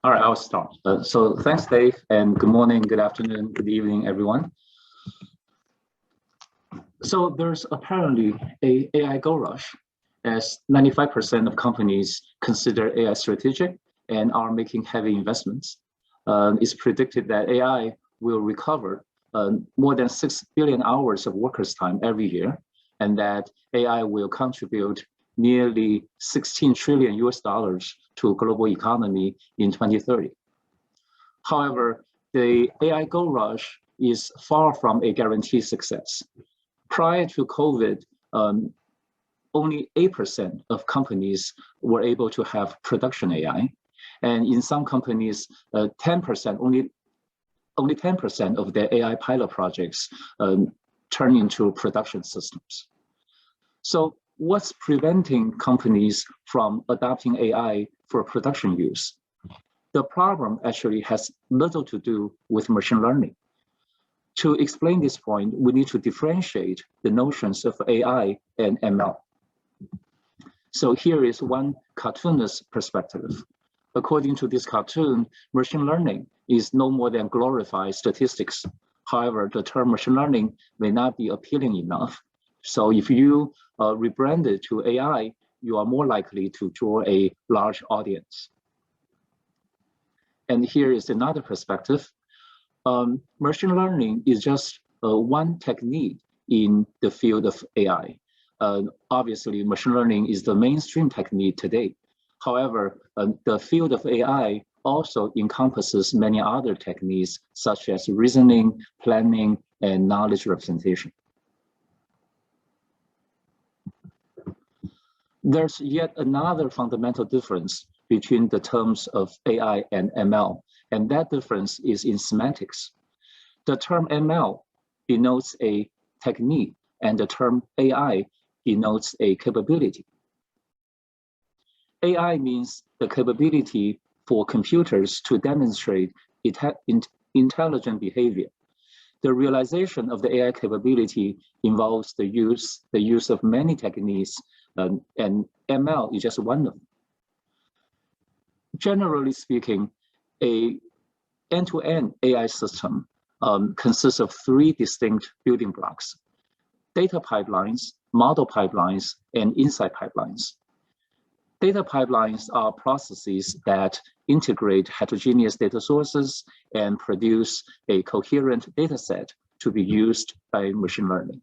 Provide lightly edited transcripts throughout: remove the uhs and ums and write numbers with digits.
All right, I'll start. So thanks, Dave, and good morning, good afternoon, good evening, everyone. So there's apparently a AI gold rush, as 95% of companies consider AI strategic and are making heavy investments. It's predicted that AI will recover more than 6 billion hours of workers' time every year, and that AI will contribute nearly $16 trillion to global economy in 2030. However, the AI gold rush is far from a guaranteed success. Prior to COVID, only 8% of companies were able to have production AI. And in some companies, 10%, only 10% of their AI pilot projects turn into production systems. So what's preventing companies from adopting AI for production use? The problem actually has little to do with machine learning. To explain this point, we need to differentiate the notions of AI and ML. So here is one cartoonist perspective. According to this cartoon, machine learning is no more than glorified statistics. However, the term machine learning may not be appealing enough. So if you rebrand it to AI, you are more likely to draw a large audience. And here is another perspective. Machine learning is just one technique in the field of AI. Obviously, machine learning is the mainstream technique today. However, the field of AI also encompasses many other techniques, such as reasoning, planning, and knowledge representation. There's yet another fundamental difference between the terms of AI and ML, and that difference is in semantics. The term ML denotes a technique, and the term AI denotes a capability. AI means the capability for computers to demonstrate intelligent behavior. The realization of the AI capability involves the use of many techniques, and ML is just one of them. Generally speaking, an end-to-end AI system consists of three distinct building blocks: data pipelines, model pipelines, and insight pipelines. Data pipelines are processes that integrate heterogeneous data sources and produce a coherent data set to be used by machine learning.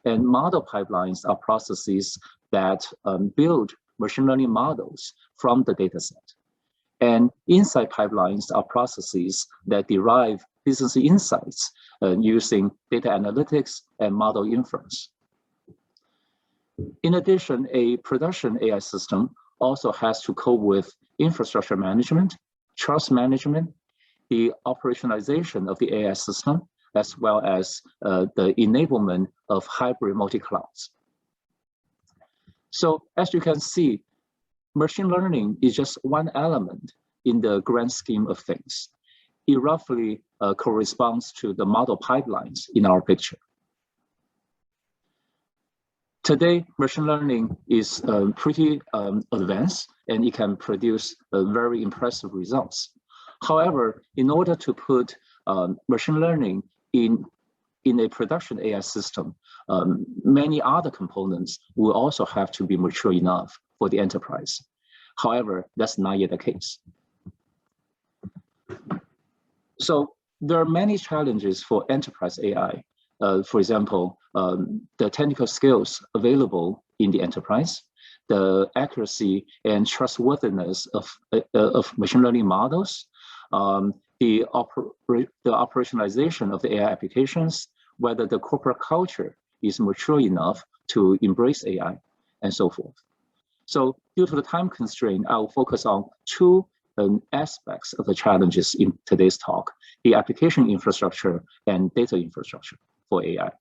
And model pipelines are processes that build machine learning models from the data set. And insight pipelines are processes that derive business insights using data analytics and model inference. In addition, a production AI system also has to cope with infrastructure management, trust management, the operationalization of the AI system, as well as the enablement of hybrid multi-clouds. So as you can see, machine learning is just one element in the grand scheme of things. It roughly corresponds to the model pipelines in our picture. Today, machine learning is pretty advanced, and it can produce very impressive results. However, in order to put machine learning in a production AI system, many other components will also have to be mature enough for the enterprise. However, that's not yet the case. So there are many challenges for enterprise AI. For example, the technical skills available in the enterprise, the accuracy and trustworthiness of machine learning models, the operationalization of the AI applications, whether the corporate culture is mature enough to embrace AI, and so forth. So due to the time constraint, I will focus on two aspects of the challenges in today's talk: the application infrastructure and data infrastructure for AI.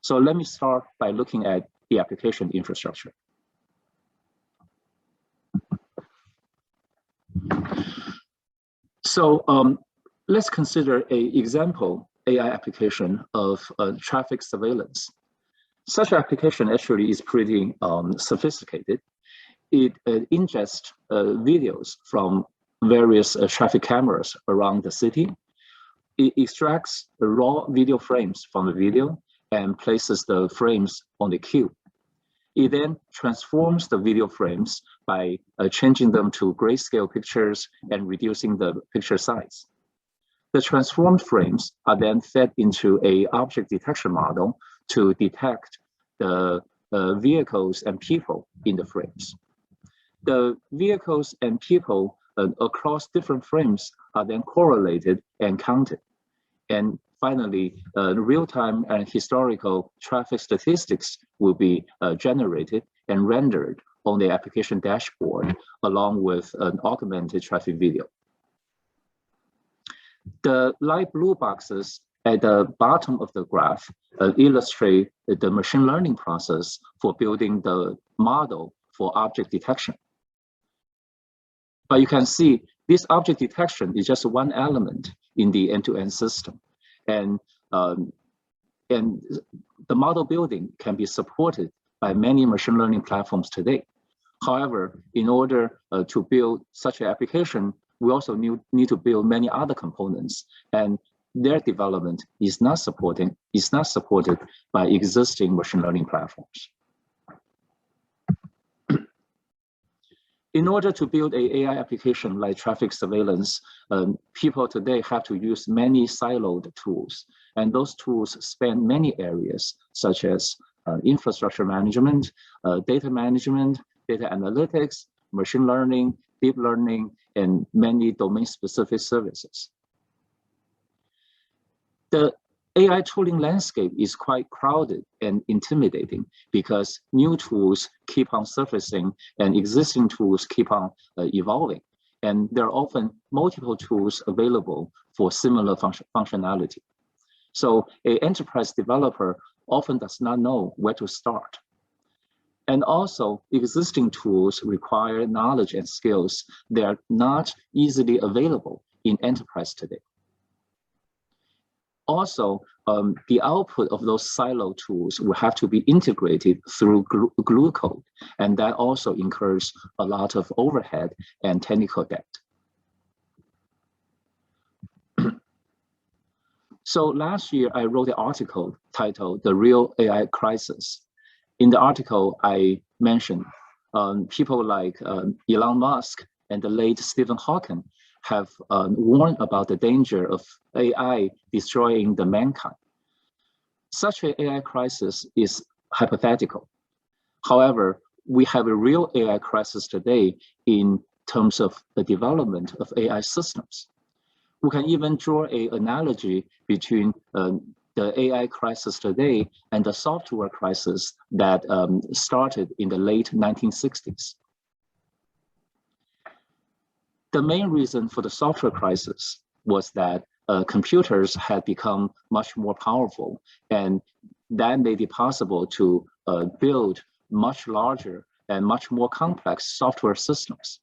So let me start by looking at the application infrastructure. So let's consider an example AI application of traffic surveillance. Such application actually is pretty sophisticated. It ingests videos from various traffic cameras around the city. It extracts the raw video frames from the video and places the frames on the queue. It then transforms the video frames by changing them to grayscale pictures and reducing the picture size. The transformed frames are then fed into an object detection model to detect the vehicles and people in the frames. The vehicles and people across different frames are then correlated and counted. And finally, real-time and historical traffic statistics will be generated and rendered on the application dashboard along with an augmented traffic video. The light blue boxes at the bottom of the graph illustrate the machine learning process for building the model for object detection. But you can see this object detection is just one element in the end-to-end system. And the model building can be supported by many machine learning platforms today. However, in order to build such an application, we also need to build many other components, and their development is not supported by existing machine learning platforms. In order to build an AI application like traffic surveillance, people today have to use many siloed tools, and those tools span many areas such as infrastructure management, data management, data analytics, machine learning, deep learning, and many domain-specific services. The AI tooling landscape is quite crowded and intimidating because new tools keep on surfacing and existing tools keep on evolving. And there are often multiple tools available for similar functionality. So an enterprise developer often does not know where to start. And also, existing tools require knowledge and skills that are not easily available in enterprise today. Also, the output of those silo tools will have to be integrated through glue code, and that also incurs a lot of overhead and technical debt. So last year, I wrote an article titled "The Real AI Crisis." In the article, I mentioned people like Elon Musk and the late Stephen Hawking have warned about the danger of AI destroying the mankind. Such an AI crisis is hypothetical. However, we have a real AI crisis today in terms of the development of AI systems. We can even draw an analogy between the AI crisis today and the software crisis that started in the late 1960s. The main reason for the software crisis was that computers had become much more powerful, and that made it possible to build much larger and much more complex software systems.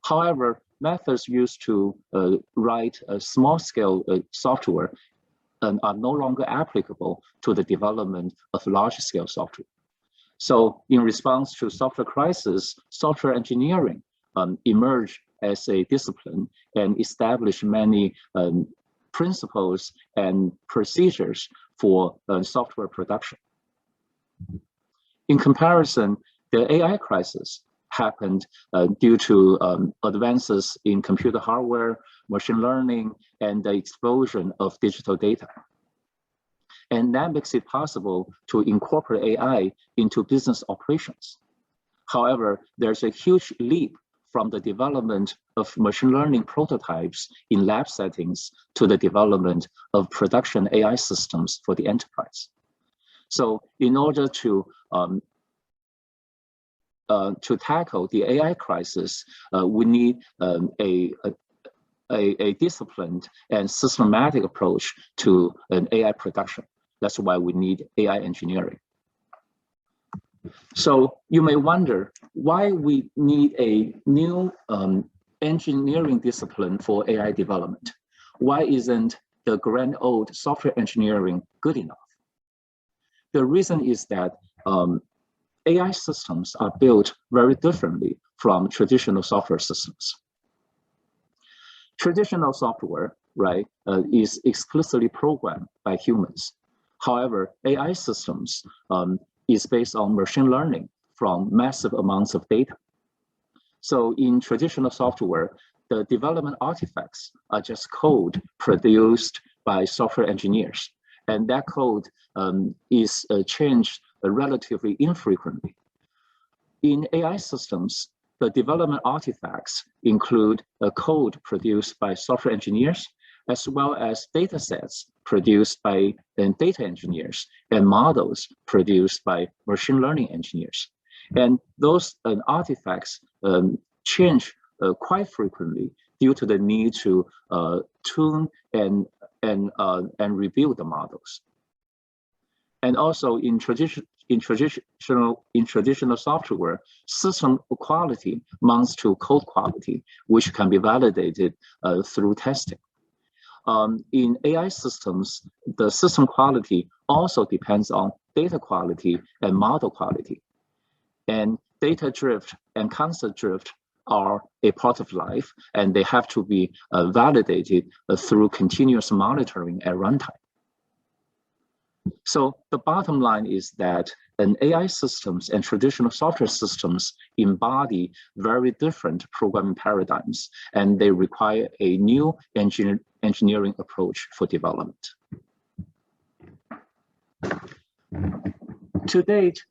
However, methods used to write a small-scale software are no longer applicable to the development of large-scale software. So in response to software crisis, software engineering emerged as a discipline and established many principles and procedures for software production. In comparison, the AI crisis happened due to advances in computer hardware, machine learning, and the explosion of digital data. And that makes it possible to incorporate AI into business operations. However, there's a huge leap from the development of machine learning prototypes in lab settings to the development of production AI systems for the enterprise. So in order to tackle the AI crisis, we need a disciplined and systematic approach to an AI production. That's why we need AI engineering. So you may wonder why we need a new engineering discipline for AI development. Why isn't the grand old software engineering good enough? The reason is that AI systems are built very differently from traditional software systems. Traditional software, right, is explicitly programmed by humans. However, AI systems is based on machine learning from massive amounts of data. So in traditional software, the development artifacts are just code produced by software engineers. And that code is changed relatively infrequently. In AI systems, the development artifacts include a code produced by software engineers, as well as data sets produced by data engineers and models produced by machine learning engineers. And those artifacts change quite frequently due to the need to tune and rebuild the models. And also in traditional software, system quality amounts to code quality, which can be validated through testing. In AI systems, the system quality also depends on data quality and model quality. And data drift and concept drift are a part of life, and they have to be validated through continuous monitoring at runtime. So the bottom line is that an AI systems and traditional software systems embody very different programming paradigms, and they require a new engineering approach for development. To date,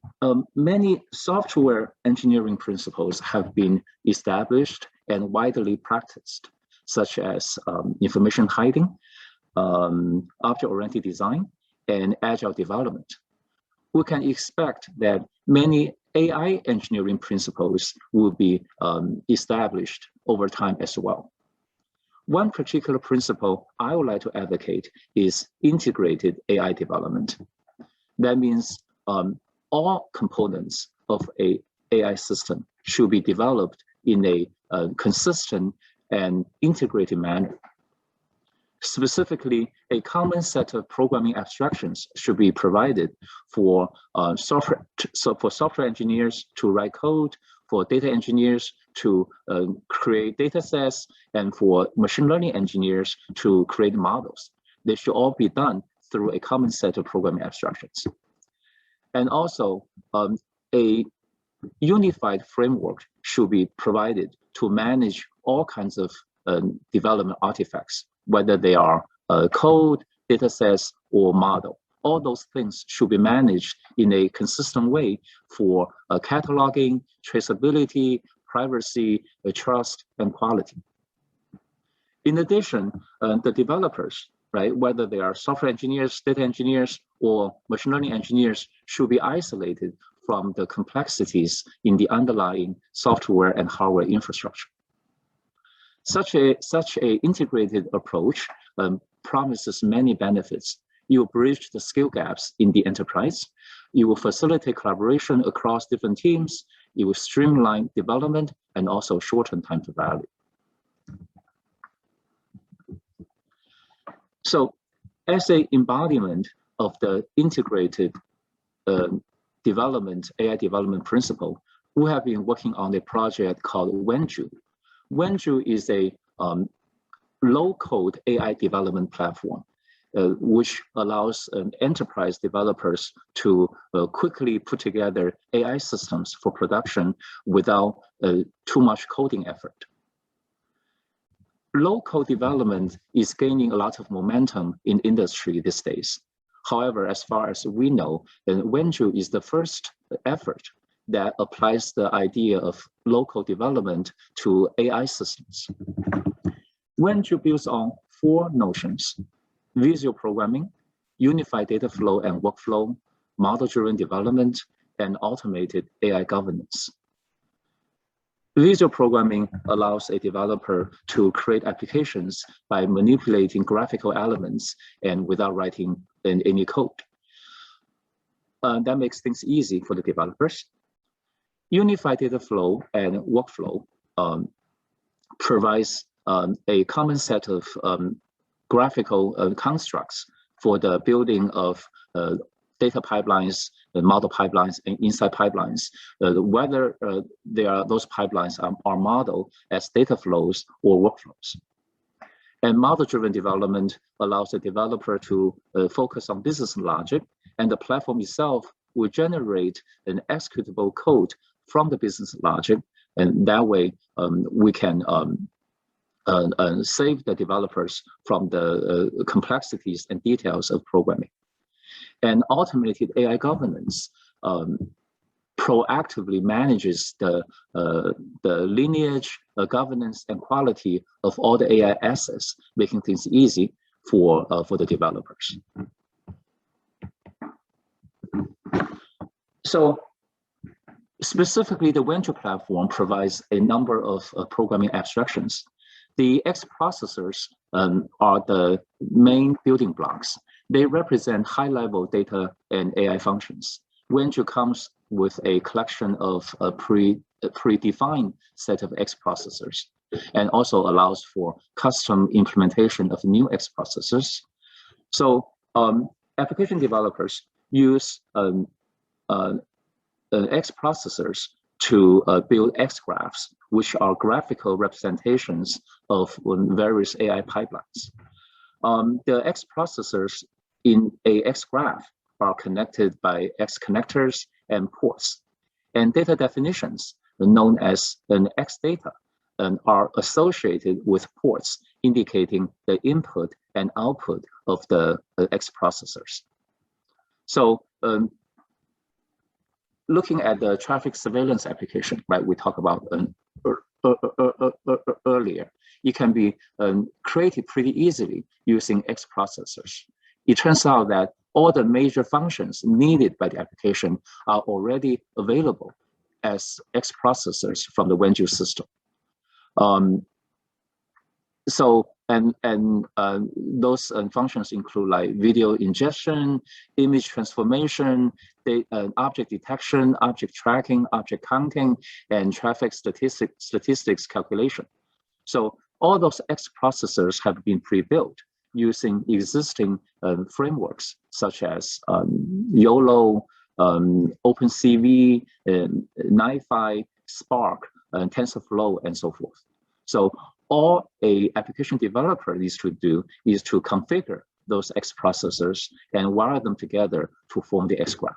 many software engineering principles have been established and widely practiced, such as information hiding, object-oriented design, and agile development. We can expect that many AI engineering principles will be established over time as well. One particular principle I would like to advocate is integrated AI development. That means all components of an AI system should be developed in a consistent and integrated manner. Specifically, a common set of programming abstractions should be provided for software engineers to write code, for data engineers to create data sets, and for machine learning engineers to create models. They should all be done through a common set of programming abstractions. And also, a unified framework should be provided to manage all kinds of development artifacts, whether they are code, data sets, or model. All those things should be managed in a consistent way for cataloging, traceability, privacy, trust, and quality. In addition, the developers, right, whether they are software engineers, data engineers, or machine learning engineers, should be isolated from the complexities in the underlying software and hardware infrastructure. Such a integrated approach promises many benefits. You will bridge the skill gaps in the enterprise. You will facilitate collaboration across different teams. You will streamline development and also shorten time to value. So, as an embodiment of the integrated AI development principle, we have been working on a project called Wenju. Wenju is a low-code AI development platform, which allows enterprise developers to quickly put together AI systems for production without too much coding effort. Low-code development is gaining a lot of momentum in industry these days. However, as far as we know, Wenju is the first effort that applies the idea of local development to AI systems. Wenju builds on 4 notions: visual programming, unified data flow and workflow, model-driven development, and automated AI governance. Visual programming allows a developer to create applications by manipulating graphical elements and without writing any code. That makes things easy for the developers. Unified data flow and workflow provides a common set of graphical constructs for the building of data pipelines, model pipelines, and insight pipelines, whether those pipelines are modeled as data flows or workflows. And model-driven development allows the developer to focus on business logic, and the platform itself will generate an executable code from the business logic, and that way we can save the developers from the complexities and details of programming. And automated AI governance proactively manages the lineage, governance, and quality of all the AI assets, making things easy for the developers. So specifically, the Wenju platform provides a number of programming abstractions. The X processors are the main building blocks. They represent high-level data and AI functions. Wenju comes with a collection of a predefined set of X processors, and also allows for custom implementation of new X processors. So application developers use X processors to build X graphs, which are graphical representations of various AI pipelines. The X processors in a X graph are connected by X connectors and ports. And data definitions, known as an X data, are associated with ports indicating the input and output of the X processors. So looking at the traffic surveillance application, right, we talked about earlier, it can be created pretty easily using X processors. It turns out that all the major functions needed by the application are already available as X processors from the Wenju system. Those functions include like video ingestion, image transformation, object detection, object tracking, object counting, and traffic statistics calculation. So all those X processors have been pre-built using existing frameworks such as YOLO, OpenCV, NiFi, Spark, TensorFlow, and so forth. So all an application developer needs to do is to configure those X processors and wire them together to form the X graph.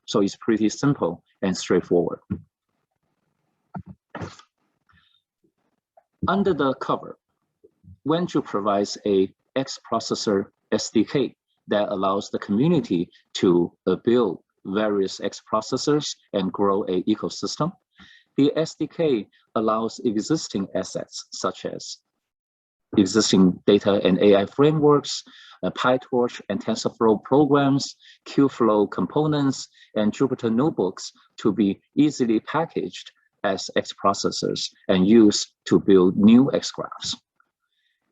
So it's pretty simple and straightforward. Under the cover, Wenju provides a X processor SDK that allows the community to build various X processors and grow an ecosystem. The SDK allows existing assets, such as existing data and AI frameworks, PyTorch and TensorFlow programs, Qflow components, and Jupyter notebooks to be easily packaged as X processors and used to build new X graphs.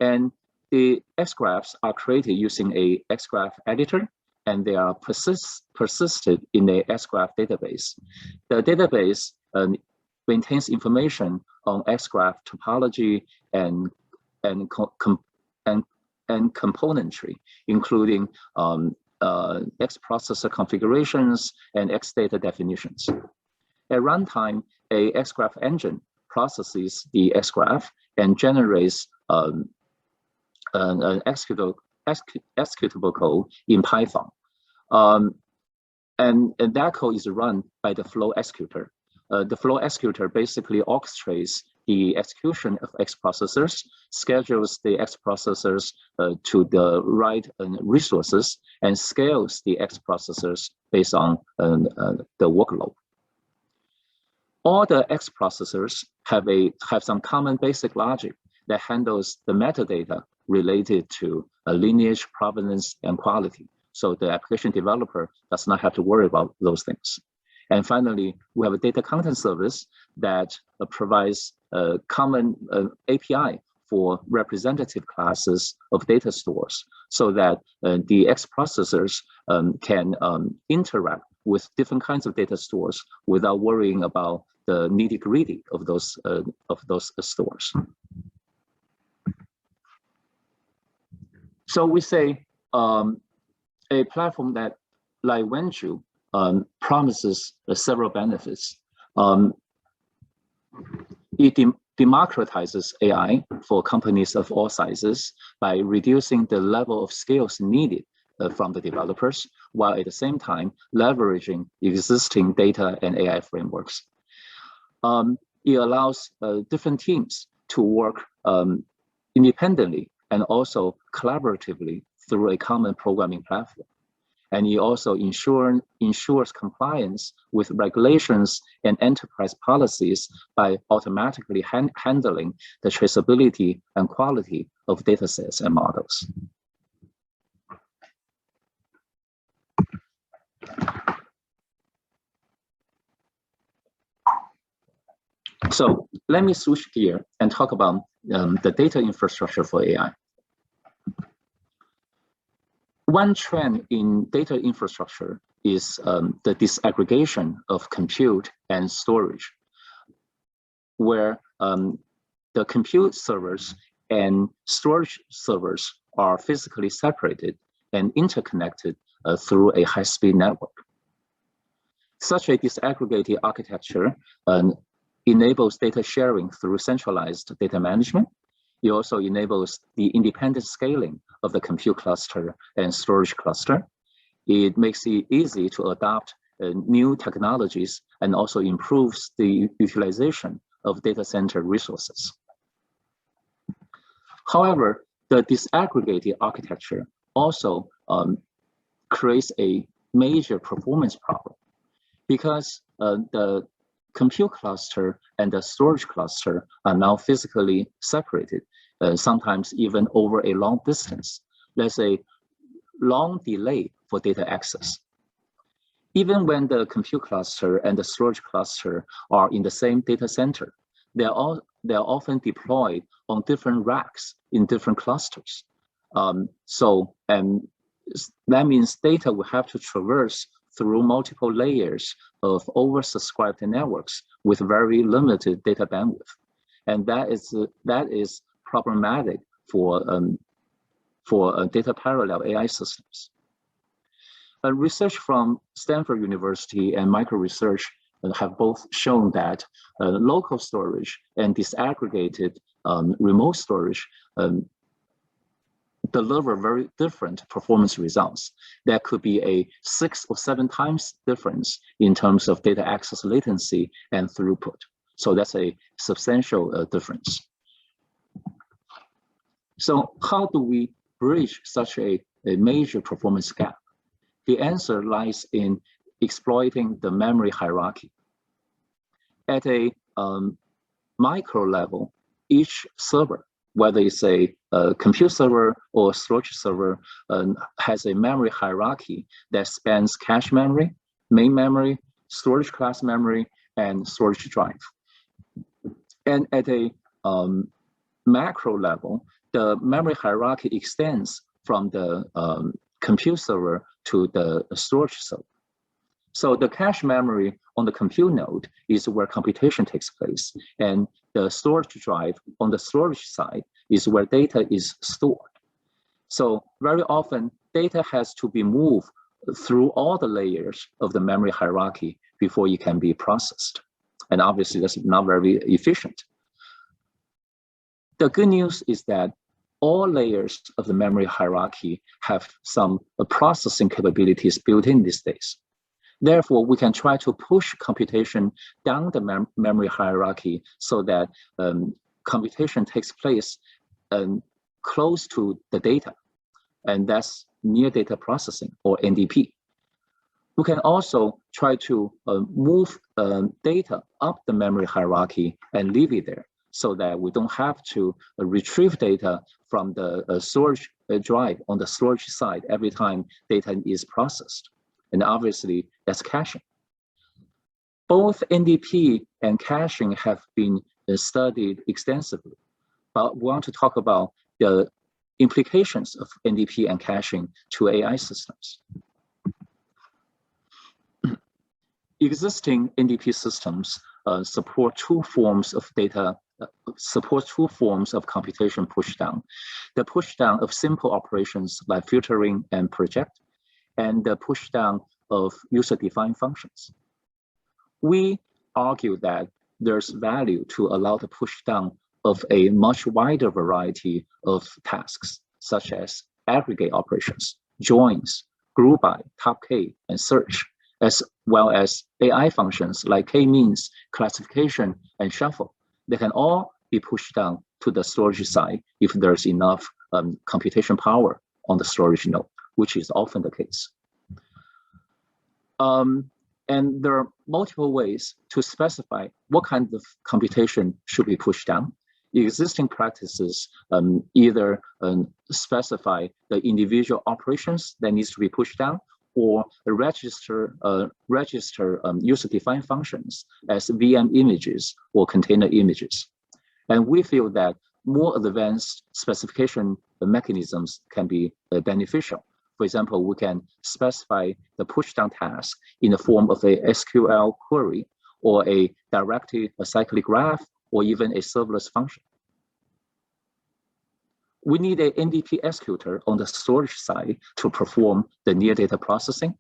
And the X graphs are created using a X graph editor, and they are persisted in a X graph database. The database maintains information on X graph topology and componentry, including X processor configurations and X data definitions. At runtime, a X graph engine processes the X graph and generates an executable code in Python. And that code is run by the flow executor. The flow executor basically orchestrates the execution of X processors, schedules the X processors to the right resources, and scales the X processors based on the workload. All the X processors have some common basic logic that handles the metadata related to lineage, provenance, and quality. So the application developer does not have to worry about those things. And finally, we have a data content service that provides a common API for representative classes of data stores, so that the X processors can interact with different kinds of data stores without worrying about the nitty-gritty of those stores. So we say a platform that, like Wenju, promises several benefits. It democratizes AI for companies of all sizes by reducing the level of skills needed from the developers, while at the same time leveraging existing data and AI frameworks. It allows different teams to work independently and also collaboratively through a common programming platform. And it also ensures compliance with regulations and enterprise policies by automatically handling the traceability and quality of datasets and models. So let me switch gear and talk about the data infrastructure for AI. One trend in data infrastructure is the disaggregation of compute and storage, where the compute servers and storage servers are physically separated and interconnected through a high-speed network. Such a disaggregated architecture enables data sharing through centralized data management. It also enables the independent scaling of the compute cluster and storage cluster. It makes it easy to adopt new technologies and also improves the utilization of data center resources. However, the disaggregated architecture also creates a major performance problem because the compute cluster and the storage cluster are now physically separated, sometimes even over a long distance. There's a long delay for data access. Even when the compute cluster and the storage cluster are in the same data center, they're often deployed on different racks in different clusters. And that means data will have to traverse through multiple layers of oversubscribed networks with very limited data bandwidth. And that is problematic for data parallel AI systems. Research from Stanford University and micro research have both shown that local storage and disaggregated remote storage deliver very different performance results. That could be a 6 or 7 times difference in terms of data access latency and throughput. So that's a substantial difference. So how do we bridge such a major performance gap? The answer lies in exploiting the memory hierarchy. At a micro level, each server, whether it's a compute server or storage server, has a memory hierarchy that spans cache memory, main memory, storage class memory, and storage drive. And at a macro level, the memory hierarchy extends from the compute server to the storage server. So the cache memory on the compute node is where computation takes place, and the storage drive on the storage side is where data is stored. So very often, data has to be moved through all the layers of the memory hierarchy before it can be processed. And obviously, that's not very efficient. The good news is that all layers of the memory hierarchy have some processing capabilities built in these days. Therefore, we can try to push computation down the memory hierarchy so that computation takes place close to the data, and that's near data processing, or NDP. We can also try to move data up the memory hierarchy and leave it there so that we don't have to retrieve data from the storage drive on the storage side every time data is processed. And obviously, that's caching. Both NDP and caching have been studied extensively, but we want to talk about the implications of NDP and caching to AI systems. Existing NDP systems support two forms of computation pushdown. The pushdown of simple operations like filtering and project, and the pushdown of user-defined functions. We argue that there's value to allow the push down of a much wider variety of tasks, such as aggregate operations, joins, group by, top K, and search, as well as AI functions like k-means, classification, and shuffle. They can all be pushed down to the storage side if there's enough computation power on the storage node, which is often the case. And there are multiple ways to specify what kind of computation should be pushed down. Existing practices either specify the individual operations that needs to be pushed down, or register user-defined functions as VM images or container images. And we feel that more advanced specification mechanisms can be beneficial. For example, we can specify the pushdown task in the form of a SQL query, or a directed acyclic graph, or even a serverless function. We need an NDP executor on the storage side to perform the near data processing.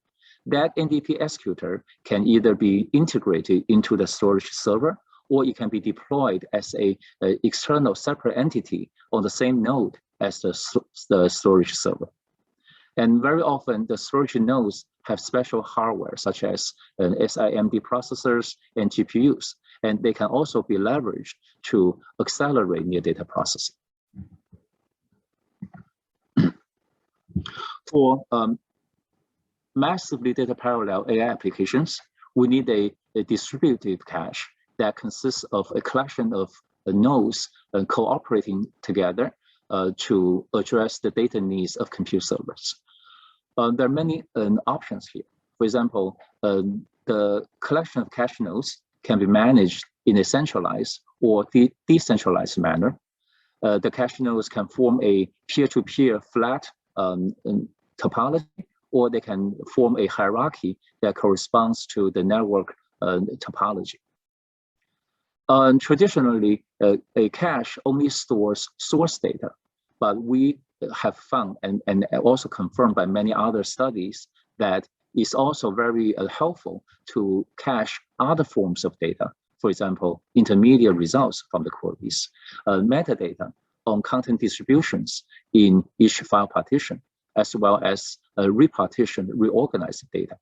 That NDP executor can either be integrated into the storage server, or it can be deployed as an external separate entity on the same node as the storage server. And very often, the storage nodes have special hardware, such as SIMD processors and GPUs, and they can also be leveraged to accelerate near data processing. For massively data parallel AI applications, we need a distributed cache that consists of a collection of nodes cooperating together to address the data needs of compute servers. There are many options here. For example, the collection of cache nodes can be managed in a centralized or decentralized manner. The cache nodes can form a peer-to-peer flat topology, or they can form a hierarchy that corresponds to the network topology. Traditionally, a cache only stores source data, but we have found and also confirmed by many other studies that it's also very helpful to cache other forms of data. For example, intermediate results from the queries, metadata on content distributions in each file partition, as well as repartitioned, reorganized data.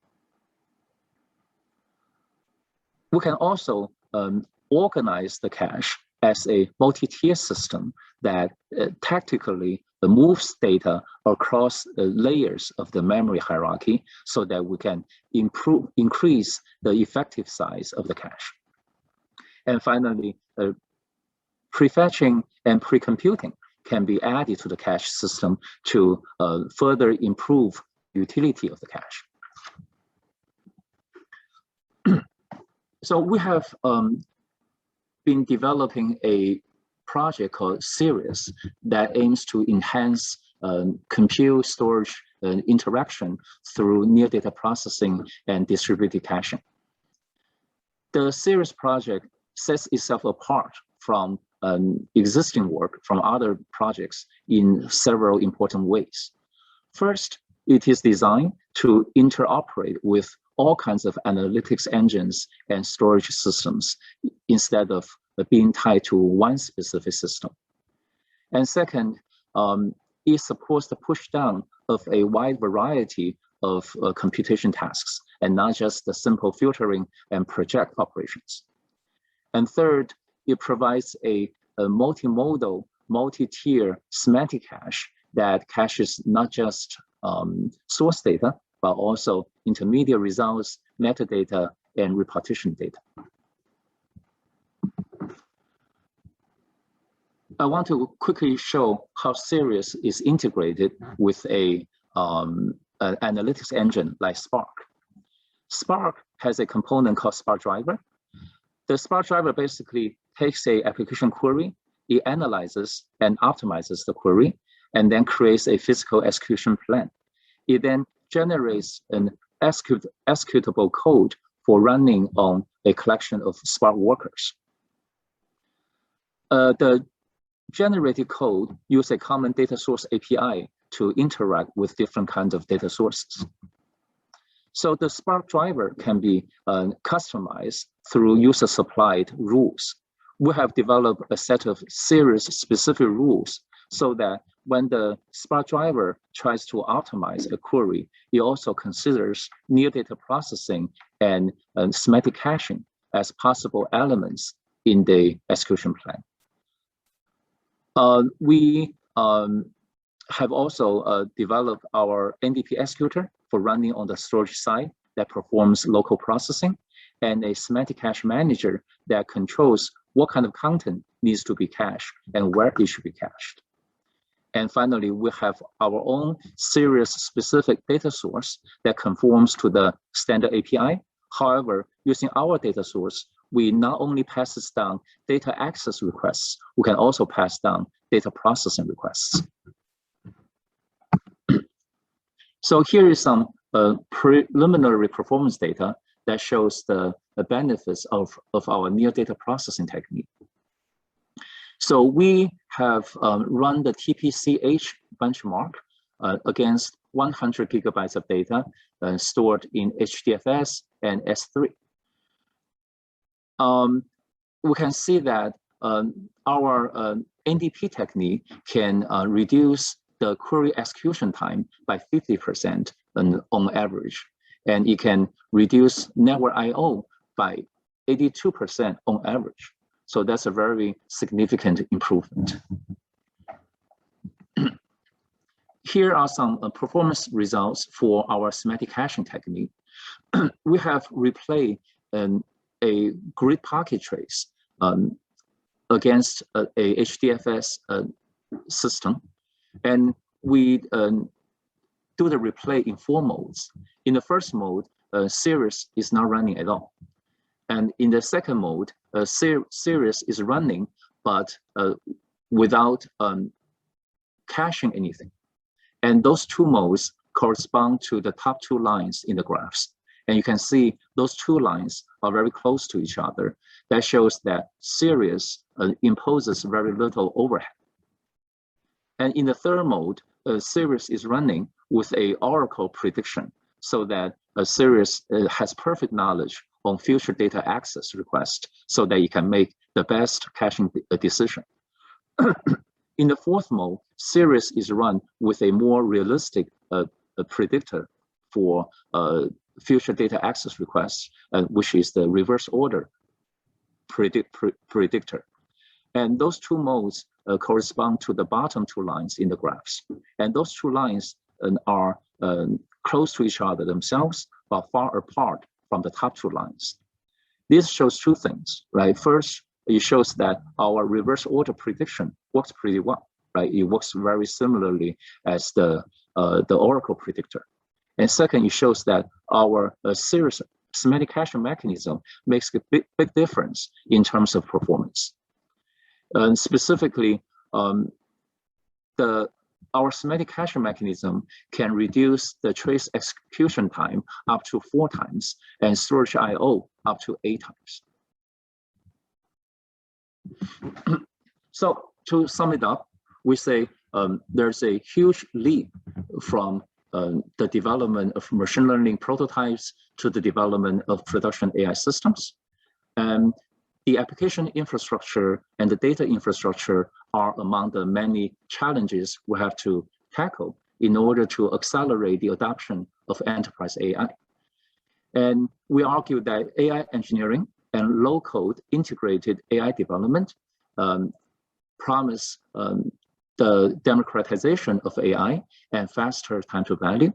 We can also organize the cache as a multi-tier system that tactically moves data across layers of the memory hierarchy, so that we can increase the effective size of the cache. And finally, prefetching and pre-computing can be added to the cache system to further improve utility of the cache. So we have been developing a project called Caerus that aims to enhance compute, storage, interaction through near data processing and distributed caching. The Caerus project sets itself apart from existing work from other projects in several important ways. First, it is designed to interoperate with all kinds of analytics engines and storage systems instead of being tied to one specific system. And second, it supports the push down of a wide variety of computation tasks, and not just the simple filtering and project operations. And third, it provides a multimodal, multi-tier semantic cache that caches not just source data, but also intermediate results, metadata, and repartition data. I want to quickly show how Caerus is integrated with an analytics engine like Spark. Spark has a component called Spark Driver. The Spark Driver basically takes an application query, it analyzes and optimizes the query, and then creates a physical execution plan. It then generates an executable code for running on a collection of Spark workers. The generated code uses a common data source API to interact with different kinds of data sources. So the Spark driver can be customized through user-supplied rules. We have developed a set of series-specific rules so that when the Spark driver tries to optimize a query, it also considers near data processing and semantic caching as possible elements in the execution plan. We have also developed our NDP executor for running on the storage side that performs local processing, and a semantic cache manager that controls what kind of content needs to be cached and where it should be cached. And finally, we have our own series-specific data source that conforms to the standard API. However, using our data source, we not only passes down data access requests, we can also pass down data processing requests. So here is some preliminary performance data that shows the benefits of our near data processing technique. So we have run the TPCH benchmark against 100 gigabytes of data stored in HDFS and S3. We can see that our NDP technique can reduce the query execution time by 50% on average, and it can reduce network I/O by 82% on average. So that's a very significant improvement. Here are some performance results for our semantic caching technique. We have replayed a grid packet trace against a HDFS system, and we do the replay in 4 modes. In the first mode, series is not running at all. And in the second mode, series is running, but without caching anything. And those 2 modes correspond to the top 2 lines in the graphs. And you can see those 2 lines are very close to each other. That shows that series imposes very little overhead. And in the third mode, series is running with a oracle prediction so that a series has perfect knowledge on future data access requests so that you can make the best caching decision. In the fourth mode, series is run with a more realistic predictor for future data access requests, which is the reverse order predictor. And those 2 modes correspond to the bottom 2 lines in the graphs. And those 2 lines are close to each other themselves, but far apart from the top 2 lines. This shows 2 things, right? First, it shows that our reverse order prediction works pretty well, right? It works very similarly as the oracle predictor. And second, it shows that our series semantic caching mechanism makes a big difference in terms of performance. And specifically, our semantic caching mechanism can reduce the trace execution time up to 4 times and storage I/O up to 8 times. So to sum it up, we say there's a huge leap from the development of machine learning prototypes to the development of production AI systems. And the application infrastructure and the data infrastructure are among the many challenges we have to tackle in order to accelerate the adoption of enterprise AI. And we argue that AI engineering and low-code integrated AI development promise the democratization of AI and faster time to value.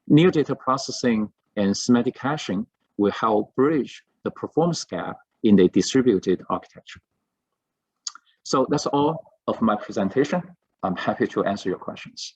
Near data processing and semantic caching will help bridge the performance gap in the distributed architecture. So that's all of my presentation. I'm happy to answer your questions.